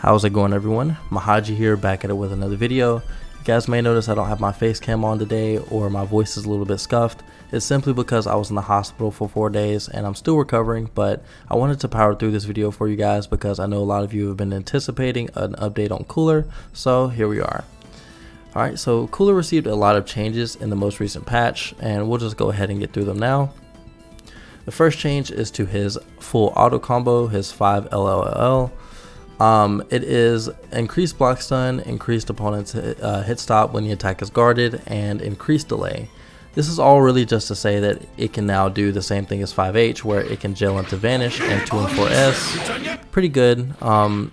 How's it going, everyone? Mahaji here, back at it with another video. You guys may notice I don't have my face cam on today, or my voice is a little bit scuffed. It's simply because I was in the hospital for 4 days and I'm still recovering, but I wanted to power through this video for you guys because I know a lot of you have been anticipating an update on Cooler, so here we are. Alright, so Cooler received a lot of changes in the most recent patch, and we'll just go ahead and get through them now. The first change is to his full auto combo, his 5 LLL. It is increased block stun, increased opponent's hit stop when the attack is guarded, and increased delay. This is all really just to say that it can now do the same thing as 5H, where it can gel into Vanish and 2 and 4S. Pretty good.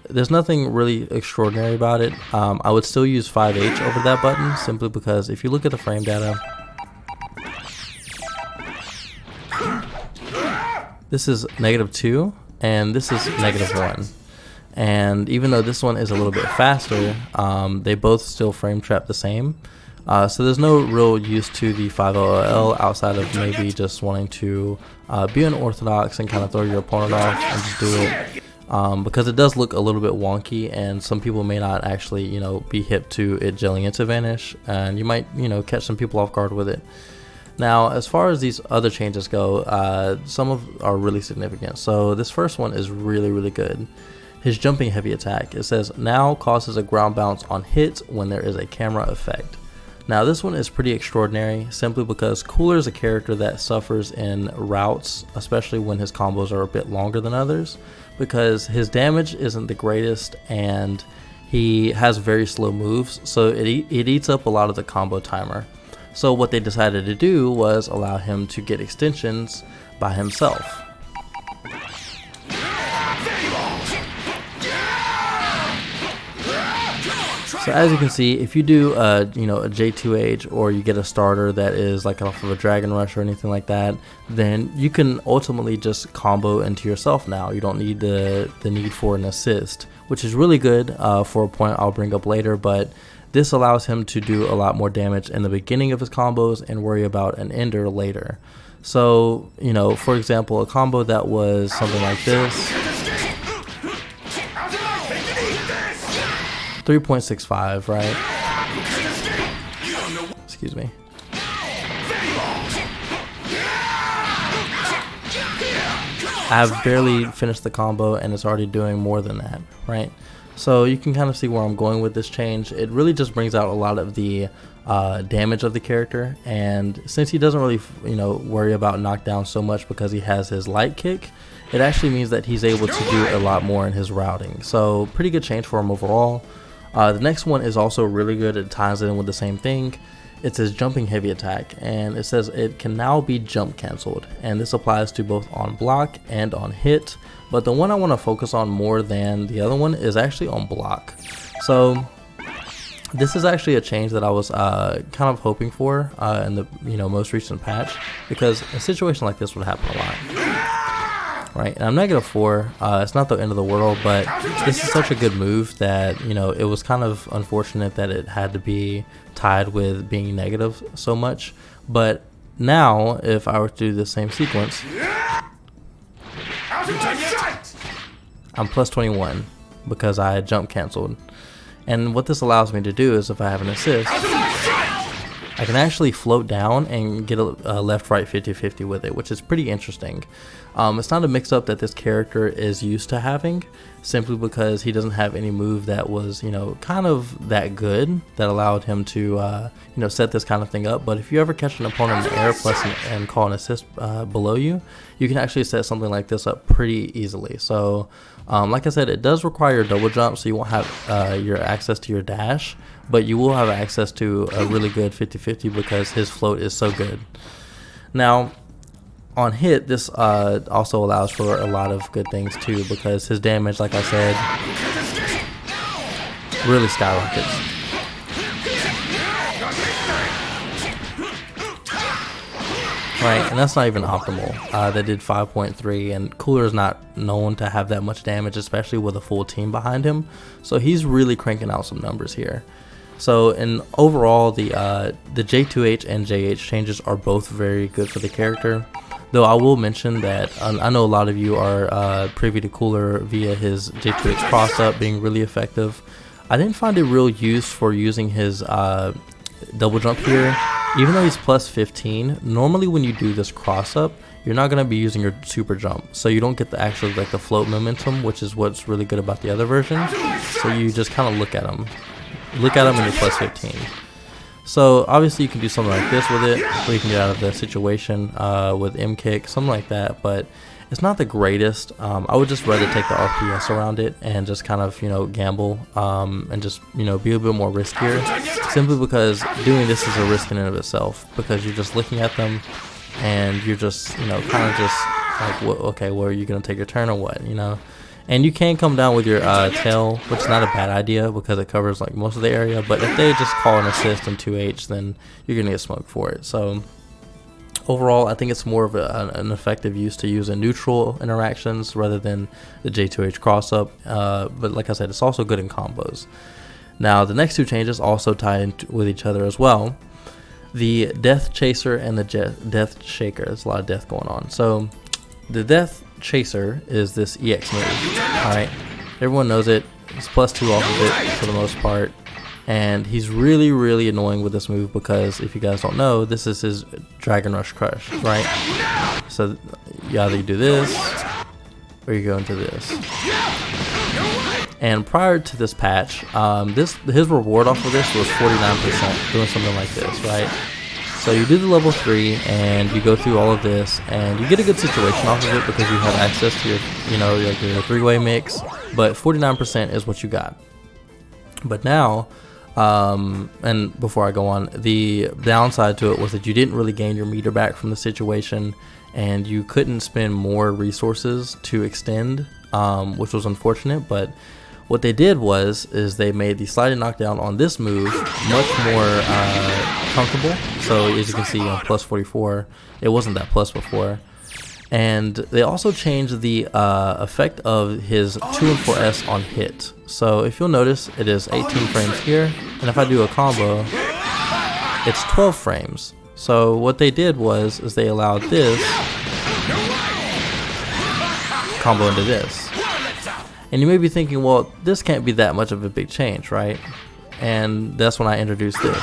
There's nothing really extraordinary about it. I would still use 5H over that button, simply because if you look at the frame data, this is -2 and this is -1. And even though this one is a little bit faster, they both still frame trap the same. So there's no real use to the 5LL outside of maybe just wanting to be unorthodox and kind of throw your opponent off and just do it. Because it does look a little bit wonky, and some people may not actually, be hip to it gelling into Vanish, and you might, catch some people off guard with it. Now, as far as these other changes go, some are really significant. So this first one is really good. His jumping heavy attack, it says now causes a ground bounce on hits when there is a camera effect. Now this one is pretty extraordinary, simply because Cooler is a character that suffers in routes, especially when his combos are a bit longer than others, because his damage isn't the greatest and he has very slow moves, so it eats up a lot of the combo timer. So what they decided to do was allow him to get extensions by himself. So as you can see, if you do a J2H, or you get a starter that is like off of a Dragon Rush or anything like that, then you can ultimately just combo into yourself now. You don't need the need for an assist, which is really good for a point I'll bring up later, but this allows him to do a lot more damage in the beginning of his combos and worry about an ender later. So, for example, a combo that was something like this, 3.65, right? Excuse me. I have barely finished the combo and it's already doing more than that, right? So you can kind of see where I'm going with this change. It really just brings out a lot of the damage of the character, and since he doesn't really worry about knockdown so much because he has his light kick, it actually means that he's able to do a lot more in his routing. So pretty good change for him overall. The next one is also really good. It ties in with the same thing. It's his jumping heavy attack, and it says it can now be jump cancelled, and this applies to both on block and on hit, but the one I want to focus on more than the other one is actually on block. So this is actually a change that I was kind of hoping for in the most recent patch, because a situation like this would happen a lot. Right, and I'm -4. It's not the end of the world, but this is such a good move that it was kind of unfortunate that it had to be tied with being negative so much. But now, if I were to do the same sequence, I'm +21 because I jump canceled. And what this allows me to do is, if I have an assist, I can actually float down and get a left-right 50-50 with it, which is pretty interesting. It's not a mix-up that this character is used to having, simply because he doesn't have any move that was, kind of that good that allowed him to, set this kind of thing up. But if you ever catch an opponent in the air and call an assist below you, you can actually set something like this up pretty easily. So, like I said, it does require a double jump, so you won't have your access to your dash, but you will have access to a really good 50-50 because his float is so good. Now, on hit, this also allows for a lot of good things too, because his damage, like I said, really skyrockets. Right, and that's not even optimal. They did 5.3, and Cooler is not known to have that much damage, especially with a full team behind him. So he's really cranking out some numbers here. So in overall, the J2H and JH changes are both very good for the character. Though I will mention that I know a lot of you are privy to Cooler via his J2H cross up being really effective. I didn't find a real use for using his double jump here. Even though he's plus 15, normally when you do this cross up, you're not going to be using your super jump, so you don't get the actual like the float momentum, which is what's really good about the other version. So you just kind of look at him when you're plus 15. So obviously you can do something like this with it, where you can get out of the situation with M kick, something like that, but it's not the greatest. I would just rather take the RPS around it and just kind of, gamble and just, be a bit more riskier, simply because doing this is a risk in and of itself, because you're just looking at them and you're just, kind of just like, okay, well, are you going to take your turn or what, And you can come down with your tail, which is not a bad idea because it covers like most of the area, but if they just call an assist in 2H, then you're going to get smoked for it. So overall, I think it's more of an effective use to use in neutral interactions rather than the J2H cross up, but like I said, it's also good in combos. Now the next two changes also tie in with each other as well. The Death Chaser and the Death Shaker. There's a lot of death going on. So the Death Chaser is this EX move. Alright, everyone knows it. He's plus 2 off of it for the most part. And he's really, really annoying with this move because if you guys don't know, this is his Dragon Rush Crush, right? So you either do this or you go into this. And prior to this patch, his reward off of this was 49%, doing something like this, right? So you do the level 3 and you go through all of this and you get a good situation off of it because you have access to your 3-way mix, but 49% is what you got. But now, and before I go on, the downside to it was that you didn't really gain your meter back from the situation and you couldn't spend more resources to extend, which was unfortunate. But what they did is they made the sliding knockdown on this move much more comfortable. So as you can see on plus 44, it wasn't that plus before. And they also changed the effect of his 2 and 4S on hit. So if you'll notice, it is 18 frames here, and if I do a combo, it's 12 frames. So what they did is they allowed this combo into this. And you may be thinking, well, this can't be that much of a big change, right? And that's when I introduced this.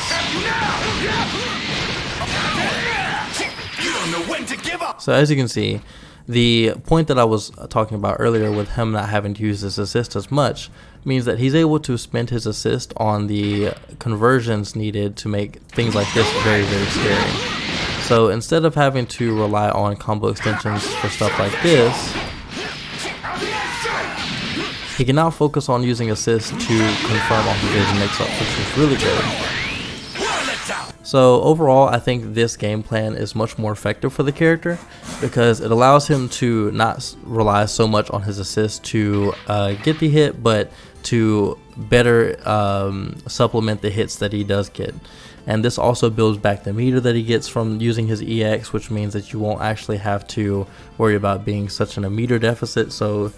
So as you can see, the point that I was talking about earlier with him not having to use his assist as much means that he's able to spend his assist on the conversions needed to make things like this very, very scary. So instead of having to rely on combo extensions for stuff like this, he can now focus on using assist to confirm off of his mix-up, which is really good. So overall, I think this game plan is much more effective for the character because it allows him to not rely so much on his assist to get the hit, but to better supplement the hits that he does get. And this also builds back the meter that he gets from using his EX, which means that you won't actually have to worry about being such in a meter deficit. So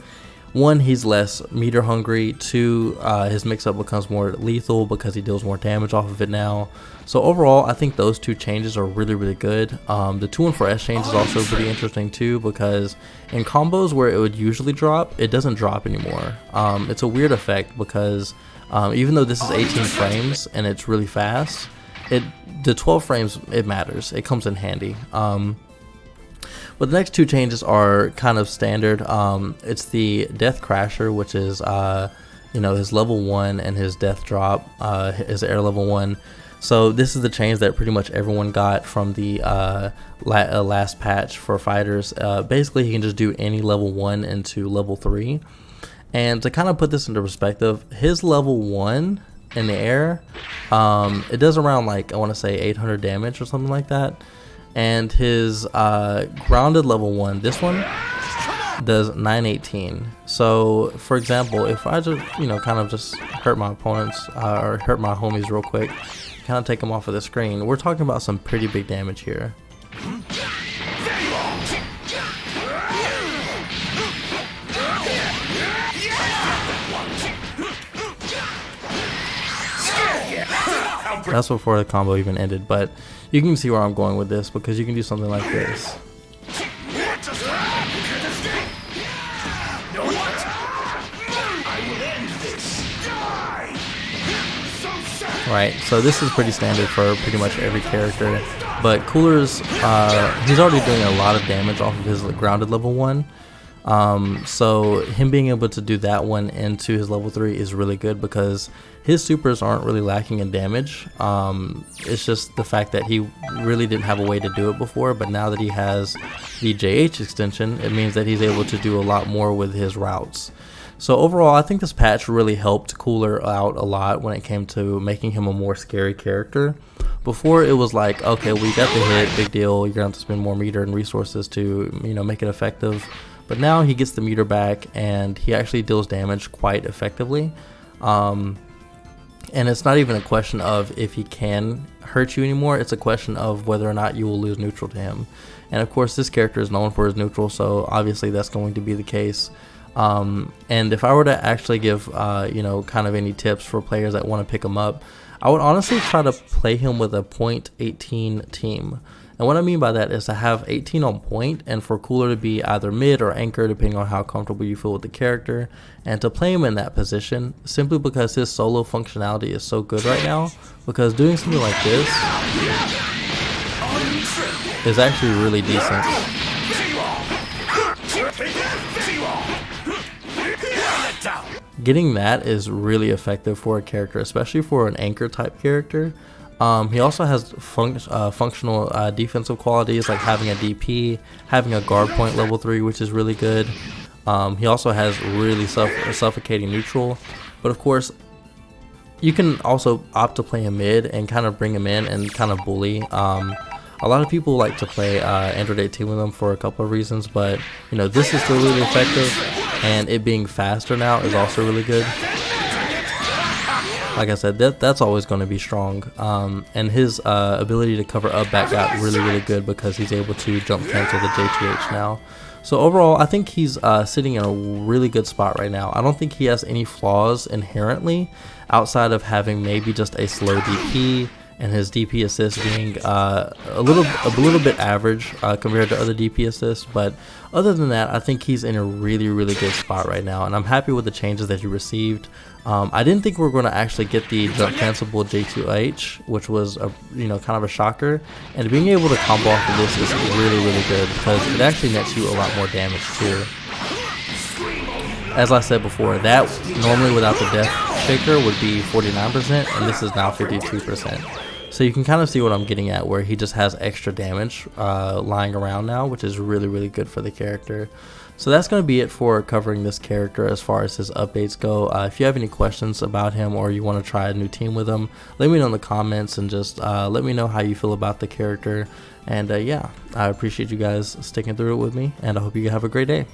1, he's less meter hungry. 2, his mix-up becomes more lethal because he deals more damage off of it now. So overall, I think those two changes are really, really good. The 2 and 4S change is also pretty interesting too because in combos where it would usually drop, it doesn't drop anymore. It's a weird effect because even though this is 18 frames and it's really fast, the 12 frames, it matters. It comes in handy. But the next two changes are kind of standard. It's the Death Crasher, which is his level 1 and his death drop, his air level 1. So this is the change that pretty much everyone got from the last patch for fighters. Basically, he can just do any level 1 into level 3. And to kind of put this into perspective, his level 1 in the air, it does around like, I want to say 800 damage or something like that. And his grounded level 1, this one, does 918. So for example, if I just kind of just hurt my opponents or hurt my homies real quick, kind of take them off of the screen, we're talking about some pretty big damage here. That's before the combo even ended, but you can see where I'm going with this because you can do something like this. right? So this is pretty standard for pretty much every character. But Cooler's, he's already doing a lot of damage off of his grounded level 1. So him being able to do that one into his level 3 is really good because his supers aren't really lacking in damage. It's just the fact that he really didn't have a way to do it before, but now that he has the JH extension, it means that he's able to do a lot more with his routes. So overall, I think this patch really helped Cooler out a lot when it came to making him a more scary character. Before, it was like, okay, we got the hit, big deal, you're gonna have to spend more meter and resources to, make it effective. But now he gets the meter back and he actually deals damage quite effectively. And it's not even a question of if he can hurt you anymore, it's a question of whether or not you will lose neutral to him. And of course, this character is known for his neutral, so obviously that's going to be the case. And if I were to actually give, kind of any tips for players that want to pick him up, I would honestly try to play him with a point 18 team. And what I mean by that is to have 18 on point and for Cooler to be either mid or anchor depending on how comfortable you feel with the character, and to play him in that position simply because his solo functionality is so good right now, because doing something like this is actually really decent. Getting that is really effective for a character, especially for an anchor type character. He also has functional defensive qualities like having a DP, having a guard point level 3, which is really good. He also has really suffocating neutral. But of course, you can also opt to play him mid and kind of bring him in and kind of bully. A lot of people like to play Android 18 with him for a couple of reasons, but this is still really effective, and it being faster now is also really good. Like I said, that's always going to be strong, and his ability to cover up back got really good because he's able to jump cancel the JTH now. So overall, I think he's sitting in a really good spot right now. I don't think he has any flaws inherently outside of having maybe just a slow DP and his DP assist being a little bit average compared to other DP assists. But other than that, I think he's in a really good spot right now, and I'm happy with the changes that he received. I didn't think we were going to actually get the jump cancelable J2H, which was kind of a shocker, and being able to combo off of this is really good because it actually nets you a lot more damage too. As I said before, that normally without the death shaker would be 49%, and this is now 52%. So you can kind of see what I'm getting at, where he just has extra damage lying around now, which is really good for the character. So that's going to be it for covering this character as far as his updates go. If you have any questions about him or you want to try a new team with him, let me know in the comments and just let me know how you feel about the character. And yeah, I appreciate you guys sticking through it with me, and I hope you have a great day.